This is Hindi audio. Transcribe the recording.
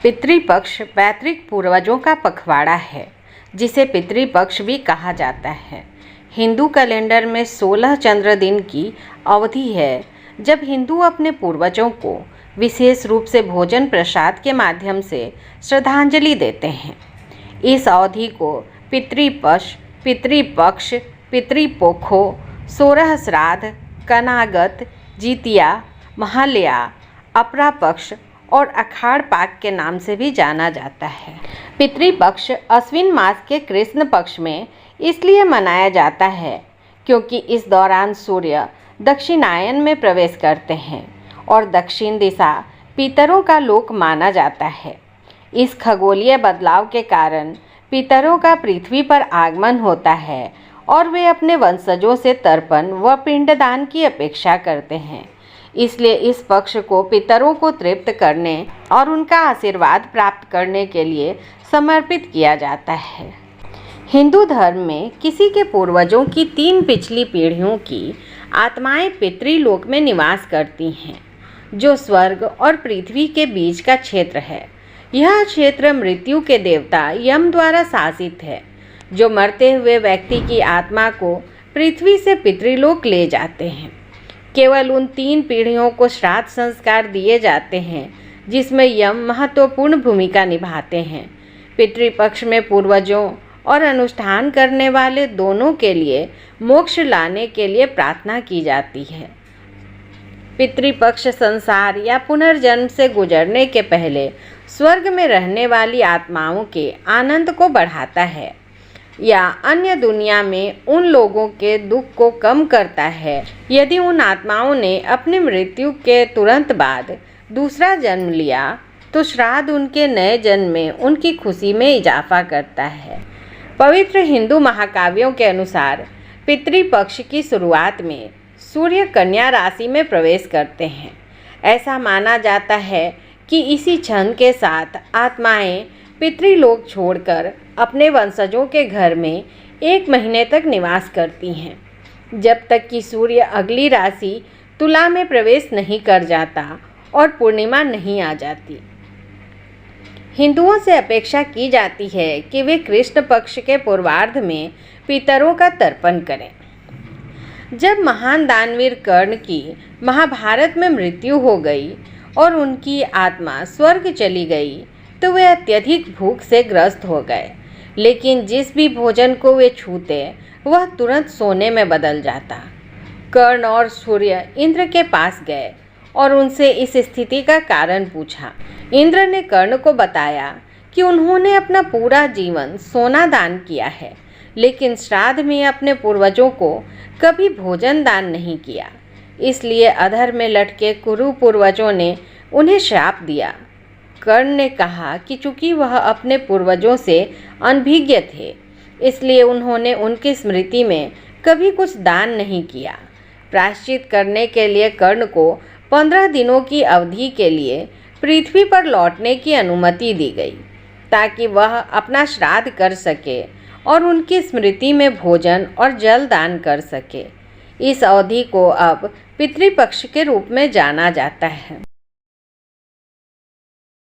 पितृपक्ष पैतृक पूर्वजों का पखवाड़ा है, जिसे पितृपक्ष भी कहा जाता है। हिंदू कैलेंडर में 16 चंद्र दिन की अवधि है जब हिंदू अपने पूर्वजों को विशेष रूप से भोजन प्रसाद के माध्यम से श्रद्धांजलि देते हैं। इस अवधि को पितृपक्ष, पितृपक्ष, पितृपोखो, 16 श्राद्ध, कनागत, जितिया, महालया, अपरा पक्ष और अखाड़ पाक के नाम से भी जाना जाता है। पितृपक्ष अश्विन मास के कृष्ण पक्ष में इसलिए मनाया जाता है क्योंकि इस दौरान सूर्य दक्षिणायन में प्रवेश करते हैं और दक्षिण दिशा पितरों का लोक माना जाता है। इस खगोलीय बदलाव के कारण पितरों का पृथ्वी पर आगमन होता है और वे अपने वंशजों से तर्पण व पिंडदान की अपेक्षा करते हैं। इसलिए इस पक्ष को पितरों को तृप्त करने और उनका आशीर्वाद प्राप्त करने के लिए समर्पित किया जाता है। हिंदू धर्म में किसी के पूर्वजों की 3 पिछली पीढ़ियों की आत्माएं पितृलोक में निवास करती हैं, जो स्वर्ग और पृथ्वी के बीच का क्षेत्र है। यह क्षेत्र मृत्यु के देवता यम द्वारा शासित है, जो मरते हुए व्यक्ति की आत्मा को पृथ्वी से पितृलोक ले जाते हैं। केवल उन 3 पीढ़ियों को श्राद्ध संस्कार दिए जाते हैं जिसमें यम महत्वपूर्ण भूमिका निभाते हैं। पितृपक्ष में पूर्वजों और अनुष्ठान करने वाले दोनों के लिए मोक्ष लाने के लिए प्रार्थना की जाती है। पितृपक्ष संसार या पुनर्जन्म से गुजरने के पहले स्वर्ग में रहने वाली आत्माओं के आनंद को बढ़ाता है या अन्य दुनिया में उन लोगों के दुख को कम करता है। यदि उन आत्माओं ने अपनी मृत्यु के तुरंत बाद दूसरा जन्म लिया तो श्राद्ध उनके नए जन्म में उनकी खुशी में इजाफा करता है। पवित्र हिंदू महाकाव्यों के अनुसार पितृपक्ष की शुरुआत में सूर्य कन्या राशि में प्रवेश करते हैं। ऐसा माना जाता है कि इसी क्षण के साथ आत्माएं पितृलोक छोड़कर अपने वंशजों के घर में 1 महीने तक निवास करती हैं, जब तक कि सूर्य अगली राशि तुला में प्रवेश नहीं कर जाता और पूर्णिमा नहीं आ जाती। हिंदुओं से अपेक्षा की जाती है कि वे कृष्ण पक्ष के पूर्वार्ध में पितरों का तर्पण करें। जब महान दानवीर कर्ण की महाभारत में मृत्यु हो गई और उनकी आत्मा स्वर्ग चली गई तो वे अत्यधिक भूख से ग्रस्त हो गए, लेकिन जिस भी भोजन को वे छूते वह तुरंत सोने में बदल जाता। कर्ण और सूर्य इंद्र के पास गए और उनसे इस स्थिति का कारण पूछा। इंद्र ने कर्ण को बताया कि उन्होंने अपना पूरा जीवन सोना दान किया है, लेकिन श्राद्ध में अपने पूर्वजों को कभी भोजन दान नहीं किया। इसलिए अधर में लटके कुरु पूर्वजों ने उन्हें श्राप दिया। कर्ण ने कहा कि चूंकि वह अपने पूर्वजों से अनभिज्ञ थे, इसलिए उन्होंने उनकी स्मृति में कभी कुछ दान नहीं किया। प्रायश्चित करने के लिए कर्ण को 15 दिनों की अवधि के लिए पृथ्वी पर लौटने की अनुमति दी गई, ताकि वह अपना श्राद्ध कर सके और उनकी स्मृति में भोजन और जल दान कर सके। इस अवधि को अब पितृपक्ष के रूप में जाना जाता है।